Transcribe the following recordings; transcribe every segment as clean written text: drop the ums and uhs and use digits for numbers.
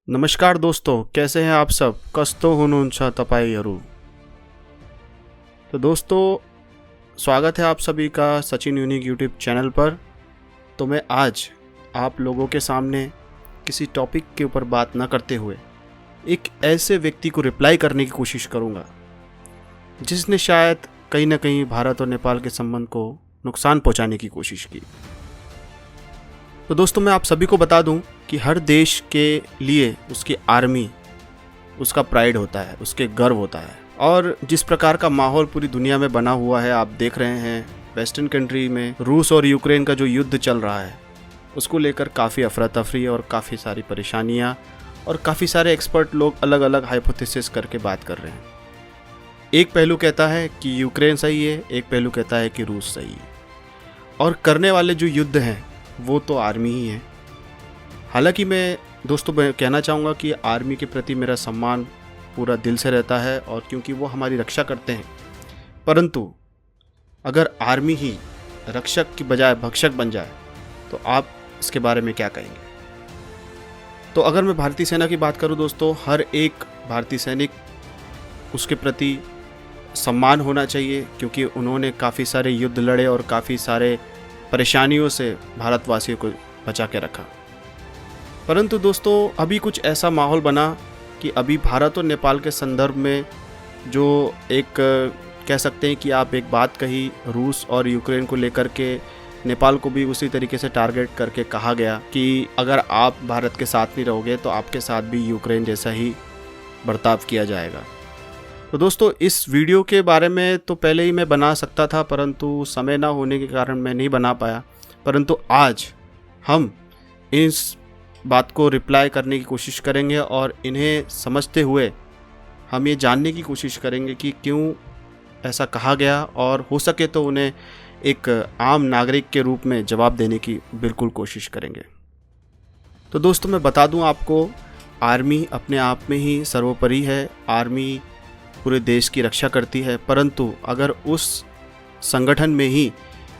नमस्कार दोस्तों, कैसे हैं आप सब। कस्तो हुनुंचा तपाईहरू। तो दोस्तों, स्वागत है आप सभी का सचिन यूनिक यूट्यूब चैनल पर। तो मैं आज आप लोगों के सामने किसी टॉपिक के ऊपर बात न करते हुए एक ऐसे व्यक्ति को रिप्लाई करने की कोशिश करूंगा जिसने शायद कहीं ना कहीं भारत और नेपाल के संबंध को नुकसान पहुंचाने की कोशिश की। तो दोस्तों, मैं आप सभी को बता दूं कि हर देश के लिए उसकी आर्मी उसका प्राइड होता है, उसके गर्व होता है। और जिस प्रकार का माहौल पूरी दुनिया में बना हुआ है, आप देख रहे हैं वेस्टर्न कंट्री में रूस और यूक्रेन का जो युद्ध चल रहा है उसको लेकर काफ़ी अफरा तफरी और काफ़ी सारी परेशानियां और काफ़ी सारे एक्सपर्ट लोग अलग अलग हाइपोथेसिस करके बात कर रहे हैं। एक पहलू कहता है कि यूक्रेन सही है, एक पहलू कहता है कि रूस सही है, और करने वाले जो युद्ध हैं वो तो आर्मी ही है। हालांकि मैं दोस्तों कहना चाहूँगा कि आर्मी के प्रति मेरा सम्मान पूरा दिल से रहता है, और क्योंकि वो हमारी रक्षा करते हैं। परंतु अगर आर्मी ही रक्षक की बजाय भक्षक बन जाए तो आप इसके बारे में क्या कहेंगे। तो अगर मैं भारतीय सेना की बात करूं दोस्तों, हर एक भारतीय सैनिक उसके प्रति सम्मान होना चाहिए, क्योंकि उन्होंने काफ़ी सारे युद्ध लड़े और काफ़ी सारे परेशानियों से भारतवासियों को बचा के रखा। परंतु दोस्तों, अभी कुछ ऐसा माहौल बना कि अभी भारत और नेपाल के संदर्भ में जो एक कह सकते हैं कि आप एक बात कही रूस और यूक्रेन को लेकर के, नेपाल को भी उसी तरीके से टारगेट करके कहा गया कि अगर आप भारत के साथ नहीं रहोगे तो आपके साथ भी यूक्रेन जैसा ही बर्ताव किया जाएगा। तो दोस्तों, इस वीडियो के बारे में तो पहले ही मैं बना सकता था, परंतु समय ना होने के कारण मैं नहीं बना पाया। परंतु आज हम इस बात को रिप्लाई करने की कोशिश करेंगे और इन्हें समझते हुए हम ये जानने की कोशिश करेंगे कि क्यों ऐसा कहा गया, और हो सके तो उन्हें एक आम नागरिक के रूप में जवाब देने की बिल्कुल कोशिश करेंगे। तो दोस्तों, मैं बता दूं आपको, आर्मी अपने आप में ही सर्वोपरि है। आर्मी पूरे देश की रक्षा करती है। परंतु अगर उस संगठन में ही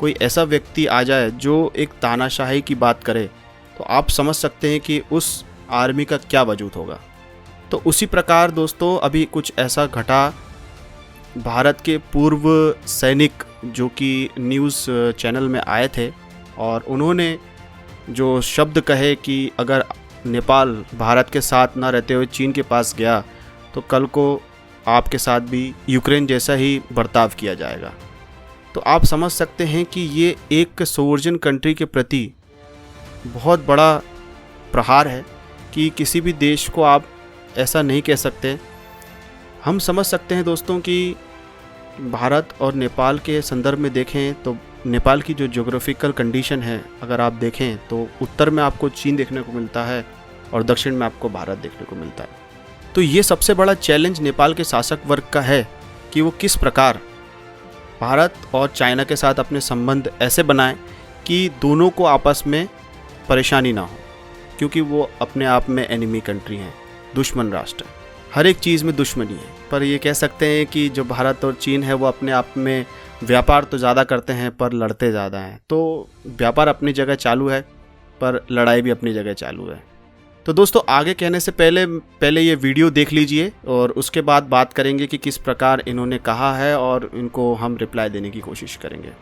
कोई ऐसा व्यक्ति आ जाए जो एक तानाशाही की बात करे, तो आप समझ सकते हैं कि उस आर्मी का क्या वजूद होगा। तो उसी प्रकार दोस्तों, अभी कुछ ऐसा घटा। भारत के पूर्व सैनिक जो कि न्यूज़ चैनल में आए थे, और उन्होंने जो शब्द कहे कि अगर नेपाल भारत के साथ ना रहते हुए चीन के पास गया तो कल को आपके साथ भी यूक्रेन जैसा ही बर्ताव किया जाएगा। तो आप समझ सकते हैं कि ये एक सोवर्जन कंट्री के प्रति बहुत बड़ा प्रहार है कि किसी भी देश को आप ऐसा नहीं कह सकते। हम समझ सकते हैं दोस्तों कि भारत और नेपाल के संदर्भ में देखें तो नेपाल की जो ज्योग्राफिकल कंडीशन है, अगर आप देखें तो उत्तर में आपको चीन देखने को मिलता है और दक्षिण में आपको भारत देखने को मिलता है। तो ये सबसे बड़ा चैलेंज नेपाल के शासक वर्ग का है कि वो किस प्रकार भारत और चाइना के साथ अपने संबंध ऐसे बनाएं कि दोनों को आपस में परेशानी ना हो, क्योंकि वो अपने आप में एनिमी कंट्री हैं, दुश्मन राष्ट्र। हर एक चीज़ में दुश्मनी है। पर ये कह सकते हैं कि जो भारत और चीन है वो अपने आप में व्यापार तो ज़्यादा करते हैं पर लड़ते ज़्यादा हैं। तो व्यापार अपनी जगह चालू है पर लड़ाई भी अपनी जगह चालू है। तो दोस्तों, आगे कहने से पहले ये वीडियो देख लीजिए और उसके बाद बात करेंगे कि किस प्रकार इन्होंने कहा है, और इनको हम रिप्लाई देने की कोशिश करेंगे।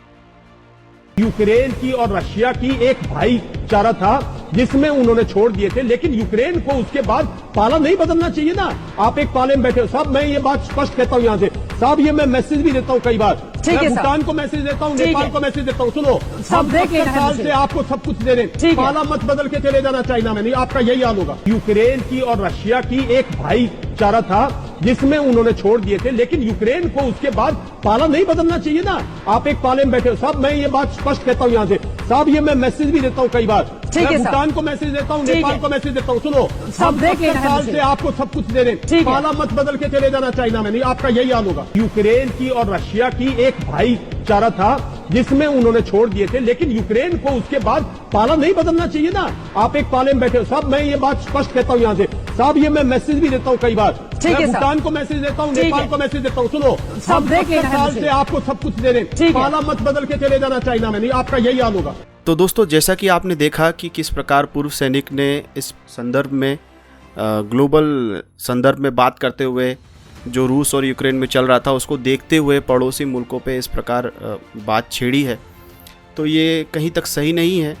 यूक्रेन की और रशिया की एक भाईचारा था जिसमें उन्होंने छोड़ दिए थे, लेकिन यूक्रेन को उसके बाद पाला नहीं बदलना चाहिए ना। आप एक पाले में बैठे हो साहब। मैं ये बात स्पष्ट कहता हूँ यहाँ से साहब, ये मैं मैसेज भी देता हूँ कई बार। मैं भूटान को मैसेज देता हूँ, नेपाल को मैसेज देता हूँ। सुनो, हम 70 साल से आपको सब कुछ दे रहे, पाला मत बदल के चले जाना चाइना में, नहीं आपका यही हाल होगा। यूक्रेन की और रशिया की एक भाईचारा था जिसमें उन्होंने छोड़ दिए थे, लेकिन यूक्रेन को उसके बाद पाला नहीं बदलना चाहिए ना। आप एक पाले में बैठे हो साहब। मैं ये बात स्पष्ट कहता हूँ यहाँ से साहब, ये मैं मैसेज भी देता हूँ कई बार। मैं भूटान को मैसेज देता हूँ, नेपाल को मैसेज देता हूँ। सुनो, हम 70 साल से आपको सब कुछ दे रहे, पाला मत बदल के चले जाना चाइना में, नहीं आपका यही हाल होगा। यूक्रेन की और रशिया की एक भाईचारा था जिसमें उन्होंने छोड़ दिए थे, लेकिन यूक्रेन को उसके बाद पाला नहीं बदलना चाहिए ना। आप एक पाले में बैठे हो साहब। मैं ये बात स्पष्ट कहता हूँ यहाँ से साहब, ये मैं मैसेज भी देता हूँ कई बार। मैं भूटान को मैसेज देता हूँ, नेपाल को मैसेज देता हूँ। सुनो, हम 70 साल से आपको सब कुछ दे रहे, पाला मत बदल के चले जाना चाइना में, नहीं आपका यही हाल होगा। तो दोस्तों, जैसा कि आपने देखा कि किस प्रकार पूर्व सैनिक ने इस संदर्भ में ग्लोबल संदर्भ में बात करते हुए जो रूस और यूक्रेन में चल रहा था उसको देखते हुए पड़ोसी मुल्कों पे इस प्रकार बात छेड़ी है, तो ये कहीं तक सही नहीं है।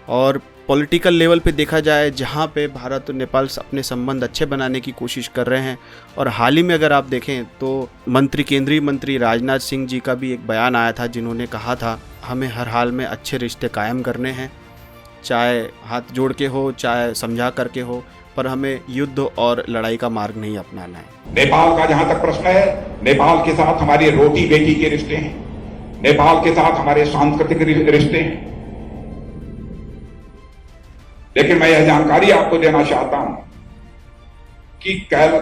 और पॉलिटिकल लेवल पे देखा जाए, जहाँ पे भारत और नेपाल अपने संबंध अच्छे बनाने की कोशिश कर रहे हैं, और हाल ही में अगर आप देखें तो केंद्रीय मंत्री राजनाथ सिंह जी का भी एक बयान आया था, जिन्होंने कहा था हमें हर हाल में अच्छे रिश्ते कायम करने हैं, चाहे हाथ जोड़ के हो चाहे समझा करके हो, पर हमें युद्ध और लड़ाई का मार्ग नहीं अपनाना है। नेपाल का जहां तक प्रश्न है, नेपाल के साथ हमारे रोटी बेटी के रिश्ते हैं, नेपाल के साथ हमारे सांस्कृतिक रिश्ते हैं, लेकिन मैं यह जानकारी आपको देना चाहता हूं कि कल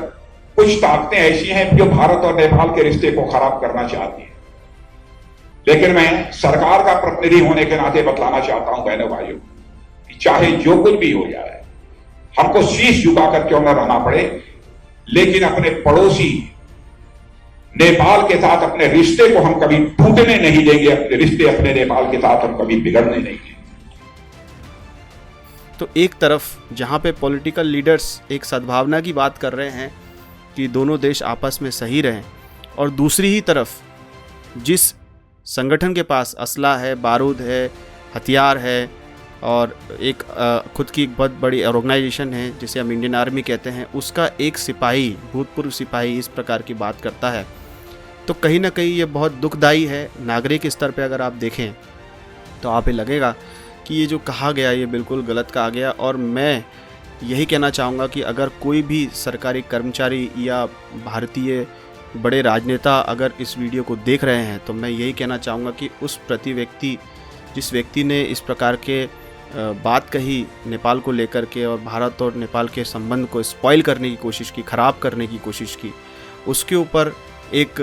कुछ ताकतें ऐसी हैं जो भारत और नेपाल के रिश्ते को खराब करना चाहती हैं, लेकिन मैं सरकार का प्रतिनिधि होने के नाते बतलाना चाहता हूं बहनों भाइयों कि चाहे जो कुछ भी हो जाए, हमको शीश झुकाकर क्यों न रहना पड़े, लेकिन अपने पड़ोसी नेपाल के साथ अपने रिश्ते को हम कभी टूटने नहीं देंगे, अपने रिश्ते अपने नेपाल के साथ हम कभी बिगड़ने नहीं देंगे। तो एक तरफ जहाँ पे पॉलिटिकल लीडर्स एक सद्भावना की बात कर रहे हैं कि दोनों देश आपस में सही रहें, और दूसरी ही तरफ जिस संगठन के पास असला है, बारूद है, हथियार है, और एक खुद की एक बहुत बड़ी ऑर्गेनाइजेशन है जिसे हम इंडियन आर्मी कहते हैं, उसका एक सिपाही, भूतपूर्व सिपाही इस प्रकार की बात करता है, तो कहीं ना कहीं ये बहुत दुखदायी है। नागरिक स्तर पे अगर आप देखें तो आप ये लगेगा कि ये जो कहा गया ये बिल्कुल गलत कहा गया। और मैं यही कहना चाहूँगा कि अगर कोई भी सरकारी कर्मचारी या भारतीय बड़े राजनेता अगर इस वीडियो को देख रहे हैं, तो मैं यही कहना चाहूँगा कि उस जिस व्यक्ति ने इस प्रकार के बात कही नेपाल को लेकर के और भारत और नेपाल के संबंध को स्पॉइल करने की कोशिश की, ख़राब करने की कोशिश की, उसके ऊपर एक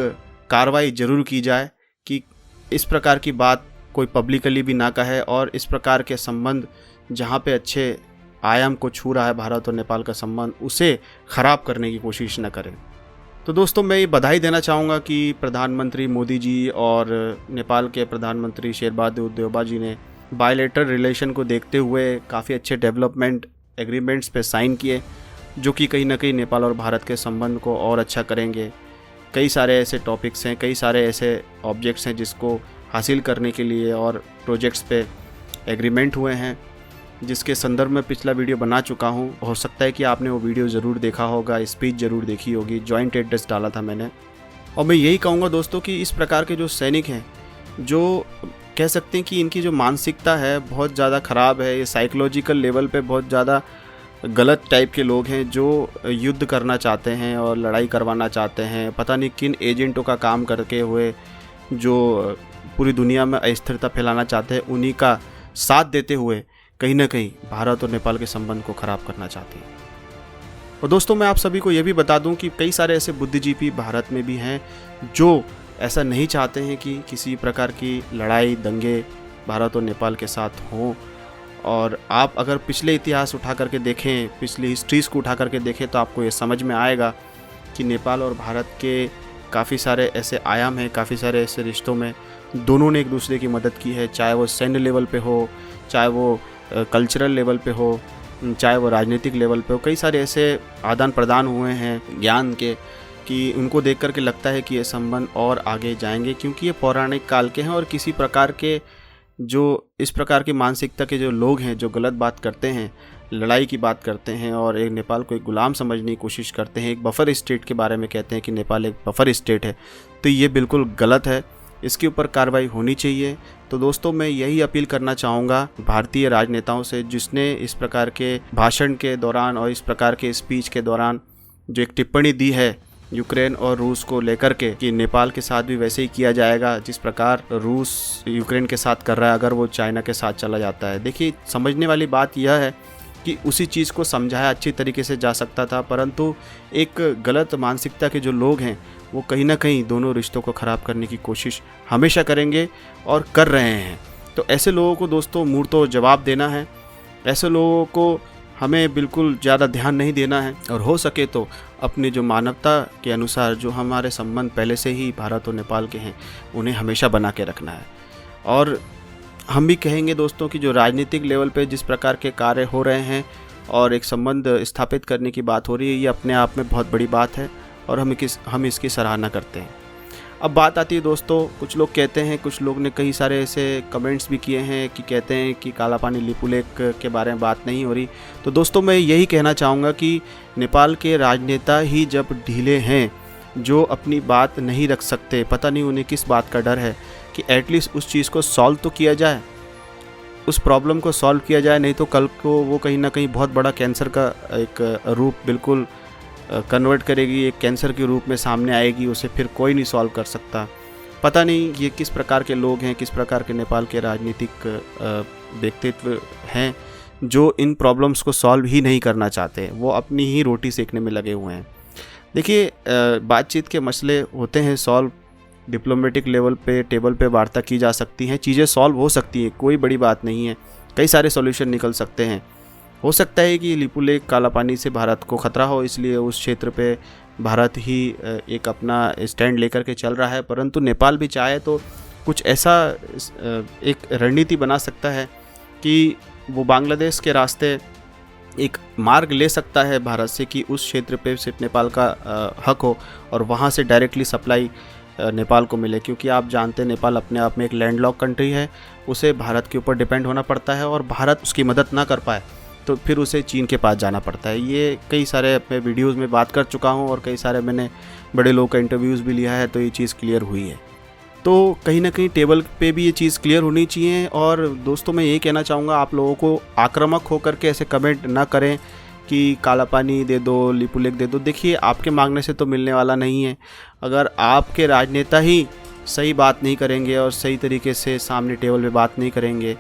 कार्रवाई ज़रूर की जाए कि इस प्रकार की बात कोई पब्लिकली भी ना कहे, और इस प्रकार के संबंध जहाँ पे अच्छे आयाम को छू रहा है भारत और नेपाल का संबंध, उसे ख़राब करने की कोशिश न करें। तो दोस्तों, मैं ये बधाई देना चाहूँगा कि प्रधानमंत्री मोदी जी और नेपाल के प्रधानमंत्री शेरबहादुर देउबा जी ने बायलैटरल रिलेशन को देखते हुए काफ़ी अच्छे डेवलपमेंट एग्रीमेंट्स पे साइन किए, जो कि कहीं ना कहीं नेपाल और भारत के संबंध को और अच्छा करेंगे। कई सारे ऐसे टॉपिक्स हैं, कई सारे ऐसे ऑब्जेक्ट्स हैं जिसको हासिल करने के लिए और प्रोजेक्ट्स पे एग्रीमेंट हुए हैं, जिसके संदर्भ में पिछला वीडियो बना चुका हूँ। हो सकता है कि आपने वो वीडियो ज़रूर देखा होगा, स्पीच ज़रूर देखी होगी, जॉइंट एड्रेस डाला था मैंने। और मैं यही कहूँगा दोस्तों कि इस प्रकार के जो सैनिक हैं, जो कह सकते हैं कि इनकी जो मानसिकता है बहुत ज़्यादा ख़राब है, ये साइकोलॉजिकल लेवल पे बहुत ज़्यादा गलत टाइप के लोग हैं, जो युद्ध करना चाहते हैं और लड़ाई करवाना चाहते हैं, पता नहीं किन एजेंटों का काम करके हुए, जो पूरी दुनिया में अस्थिरता फैलाना चाहते हैं, उन्हीं का साथ देते हुए कहीं ना कहीं भारत और नेपाल के संबंध को ख़राब करना चाहते हैं। और दोस्तों, मैं आप सभी को यह भी बता दूं कि कई सारे ऐसे बुद्धिजीवी भारत में भी हैं जो ऐसा नहीं चाहते हैं कि किसी प्रकार की लड़ाई दंगे भारत और नेपाल के साथ हों। और आप अगर पिछले इतिहास उठा करके देखें, पिछली हिस्ट्रीज़ को उठा करके देखें, तो आपको ये समझ में आएगा कि नेपाल और भारत के काफ़ी सारे ऐसे आयाम हैं, काफ़ी सारे ऐसे रिश्तों में दोनों ने एक दूसरे की मदद की है, चाहे वो सैन्य लेवल पे हो, चाहे वो कल्चरल लेवल पे हो, चाहे वो राजनीतिक लेवल पे हो। कई सारे ऐसे आदान प्रदान हुए हैं ज्ञान के कि उनको देख करके लगता है कि ये संबंध और आगे जाएंगे, क्योंकि ये पौराणिक काल के हैं। और किसी प्रकार के जो इस प्रकार की मानसिकता के जो लोग हैं, जो गलत बात करते हैं, लड़ाई की बात करते हैं और एक नेपाल को एक गुलाम समझने की कोशिश करते हैं, एक बफर स्टेट के बारे में कहते हैं कि नेपाल एक बफर स्टेट है, तो ये बिल्कुल गलत है। इसके ऊपर कार्रवाई होनी चाहिए। तो दोस्तों, मैं यही अपील करना चाहूँगा भारतीय राजनेताओं से, जिसने इस प्रकार के भाषण के दौरान और इस प्रकार के स्पीच के दौरान जो एक टिप्पणी दी है यूक्रेन और रूस को लेकर के कि नेपाल के साथ भी वैसे ही किया जाएगा जिस प्रकार रूस यूक्रेन के साथ कर रहा है, अगर वो चाइना के साथ चला जाता है। देखिए, समझने वाली बात यह है कि उसी चीज़ को समझाया अच्छी तरीके से जा सकता था, परंतु एक गलत मानसिकता के जो लोग हैं वो कहीं ना कहीं दोनों रिश्तों को ख़राब करने की कोशिश हमेशा करेंगे और कर रहे हैं। तो ऐसे लोगों को दोस्तों मुँहतोड़ जवाब देना है, ऐसे लोगों को हमें बिल्कुल ज़्यादा ध्यान नहीं देना है, और हो सके तो अपनी जो मानवता के अनुसार जो हमारे संबंध पहले से ही भारत और नेपाल के हैं, उन्हें हमेशा बना के रखना है। और हम भी कहेंगे दोस्तों कि जो राजनीतिक लेवल पे जिस प्रकार के कार्य हो रहे हैं और एक संबंध स्थापित करने की बात हो रही है, ये अपने आप में बहुत बड़ी बात है और हम इसकी सराहना करते हैं। अब बात आती है दोस्तों, कुछ लोग कहते हैं, कुछ लोग ने कई सारे ऐसे कमेंट्स भी किए हैं कि कहते हैं कि काला पानी लिपुलेख के बारे में बात नहीं हो रही। तो दोस्तों मैं यही कहना चाहूँगा कि नेपाल के राजनेता ही जब ढीले हैं, जो अपनी बात नहीं रख सकते, पता नहीं उन्हें किस बात का डर है कि एटलीस्ट उस चीज़ को सॉल्व तो किया जाए, उस प्रॉब्लम को सॉल्व किया जाए, नहीं तो कल को वो कहीं ना कहीं बहुत बड़ा कैंसर का एक रूप बिल्कुल कन्वर्ट करेगी, एक कैंसर के रूप में सामने आएगी, उसे फिर कोई नहीं सॉल्व कर सकता। पता नहीं ये किस प्रकार के लोग हैं, किस प्रकार के नेपाल के राजनीतिक व्यक्तित्व हैं जो इन प्रॉब्लम्स को सॉल्व ही नहीं करना चाहते, वो अपनी ही रोटी सेकने में लगे हुए हैं। देखिए बातचीत के मसले होते हैं सॉल्व, डिप्लोमेटिक लेवल पे टेबल पे वार्ता की जा सकती हैं, चीज़ें सॉल्व हो सकती हैं, कोई बड़ी बात नहीं है, कई सारे सॉल्यूशन निकल सकते हैं। हो सकता है कि लिपुलेख काला पानी से भारत को ख़तरा हो, इसलिए उस क्षेत्र पे भारत ही एक अपना स्टैंड लेकर के चल रहा है, परंतु नेपाल भी चाहे तो कुछ ऐसा एक रणनीति बना सकता है कि वो बांग्लादेश के रास्ते एक मार्ग ले सकता है भारत से कि उस क्षेत्र पे सिर्फ नेपाल का हक हो और वहाँ से डायरेक्टली सप्लाई नेपाल को मिले, क्योंकि आप जानते हैं नेपाल अपने आप में एक लैंडलॉक कंट्री है, उसे भारत के ऊपर डिपेंड होना पड़ता है और भारत उसकी मदद ना कर पाए तो फिर उसे चीन के पास जाना पड़ता है। ये कई सारे अपने वीडियोज़ में बात कर चुका हूँ और कई सारे मैंने बड़े लोगों का इंटरव्यूज़ भी लिया है, तो ये चीज़ क्लियर हुई है। तो कहीं ना कहीं टेबल पे भी ये चीज़ क्लियर होनी चाहिए। और दोस्तों मैं ये कहना चाहूँगा, आप लोगों को आक्रामक होकर के ऐसे कमेंट ना करें कि काला पानी दे दो, लिपुलेख दे दो। देखिए आपके मांगने से तो मिलने वाला नहीं है। अगर आपके राजनेता ही सही बात नहीं करेंगे और सही तरीके से सामने टेबल पे बात नहीं करेंगे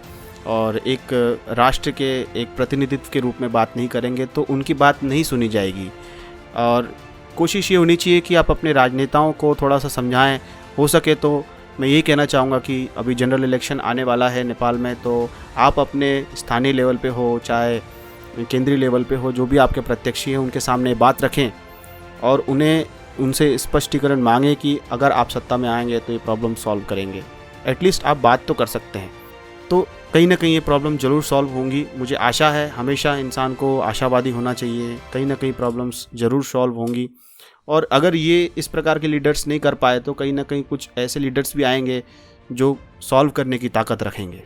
और एक राष्ट्र के एक प्रतिनिधित्व के रूप में बात नहीं करेंगे तो उनकी बात नहीं सुनी जाएगी। और कोशिश ये होनी चाहिए कि आप अपने राजनेताओं को थोड़ा सा समझाएं। हो सके तो मैं यही कहना चाहूँगा कि अभी जनरल इलेक्शन आने वाला है नेपाल में, तो आप अपने स्थानीय लेवल पे हो चाहे केंद्रीय लेवल पे हो, जो भी आपके प्रत्याशी हैं उनके सामने बात रखें और उनसे स्पष्टीकरण मांगें कि अगर आप सत्ता में आएंगे तो ये प्रॉब्लम सॉल्व करेंगे। एटलीस्ट आप बात तो कर सकते हैं, तो कहीं ना कहीं ये प्रॉब्लम ज़रूर सॉल्व होंगी। मुझे आशा है, हमेशा इंसान को आशावादी होना चाहिए, कहीं ना कहीं प्रॉब्लम्स ज़रूर सॉल्व होंगी। और अगर ये इस प्रकार के लीडर्स नहीं कर पाए तो कहीं ना कहीं कुछ ऐसे लीडर्स भी आएंगे जो सॉल्व करने की ताकत रखेंगे।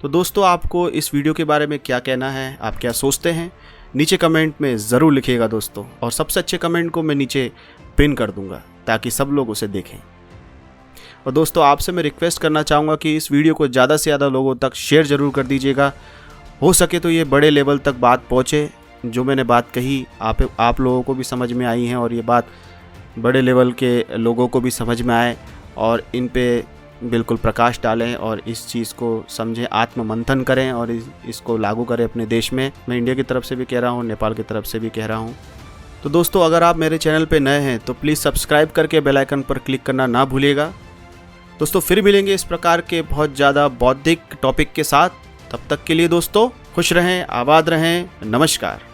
तो दोस्तों आपको इस वीडियो के बारे में क्या कहना है, आप क्या सोचते हैं, नीचे कमेंट में ज़रूर लिखिएगा दोस्तों। और सबसे अच्छे कमेंट को मैं नीचे पिन कर दूंगा ताकि सब लोग उसे देखें। और दोस्तों आपसे मैं रिक्वेस्ट करना चाहूँगा कि इस वीडियो को ज़्यादा से ज़्यादा लोगों तक शेयर ज़रूर कर दीजिएगा। हो सके तो ये बड़े लेवल तक बात पहुँचे, जो मैंने बात कही आप लोगों को भी समझ में आई है और ये बात बड़े लेवल के लोगों को भी समझ में आए और इन पे बिल्कुल प्रकाश डालें और इस चीज़ को समझें, आत्ममंथन करें और इसको लागू करें अपने देश में। मैं इंडिया की तरफ से भी कह रहा हूँ, नेपाल की तरफ से भी कह रहा हूँ। तो दोस्तों अगर आप मेरे चैनल पे नए हैं तो प्लीज़ सब्सक्राइब करके बेल आइकन पर क्लिक करना ना भूलिएगा। दोस्तों फिर मिलेंगे इस प्रकार के बहुत ज़्यादा बौद्धिक टॉपिक के साथ। तब तक के लिए दोस्तों खुश रहें, आबाद रहें, नमस्कार।